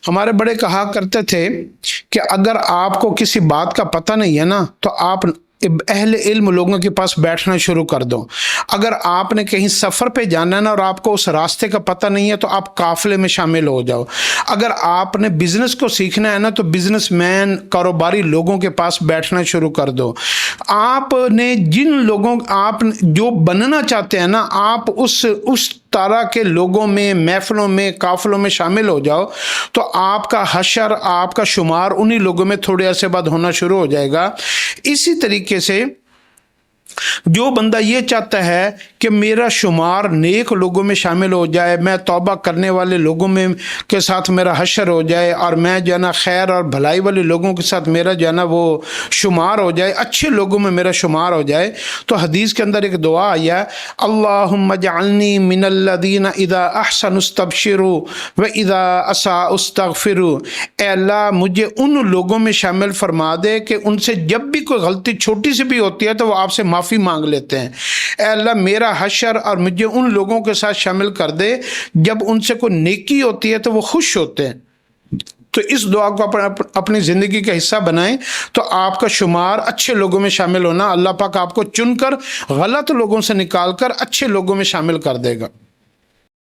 ہمارے بڑے کہا کرتے تھے کہ اگر آپ کو کسی بات کا پتہ نہیں ہے نا تو آپ اہل علم لوگوں کے پاس بیٹھنا شروع کر دو۔ اگر آپ نے کہیں سفر پہ جانا ہے نا اور آپ کو اس راستے کا پتہ نہیں ہے تو آپ قافلے میں شامل ہو جاؤ۔ اگر آپ نے بزنس کو سیکھنا ہے نا تو بزنس مین کاروباری لوگوں کے پاس بیٹھنا شروع کر دو۔ آپ نے جن لوگوں آپ جو بننا چاہتے ہیں نا آپ اس طرح کے لوگوں میں، محفلوں میں، قافلوں میں شامل ہو جاؤ تو آپ کا حشر، آپ کا شمار انہی لوگوں میں تھوڑے عرصے بعد ہونا شروع ہو جائے گا۔ اسی طریقے سے جو بندہ یہ چاہتا ہے کہ میرا شمار نیک لوگوں میں شامل ہو جائے، میں توبہ کرنے والے لوگوں میں کے ساتھ میرا حشر ہو جائے، اور میں جو ہے نا خیر اور بھلائی والے لوگوں کے ساتھ میرا جو ہے نا وہ شمار ہو جائے، اچھے لوگوں میں میرا شمار ہو جائے، تو حدیث کے اندر ایک دعا آیا ہے، اللہم اجعلنی من الذین اذا احسنوا استبشروا و اذا اساءوا استغفروا۔ اے اللہ مجھے ان لوگوں میں شامل فرما دے کہ ان سے جب بھی کوئی غلطی چھوٹی سی بھی ہوتی ہے تو وہ آپ سے معافی مانگ لیتے ہیں۔ اے اللہ میرا حشر اور مجھے ان لوگوں کے ساتھ شامل کر دے جب ان سے کوئی نیکی ہوتی ہے تو وہ خوش ہوتے ہیں۔ تو اس دعا کو اپنی زندگی کا حصہ بنائیں تو آپ کا شمار اچھے لوگوں میں شامل ہونا، اللہ پاک آپ کو چن کر غلط لوگوں سے نکال کر اچھے لوگوں میں شامل کر دے گا۔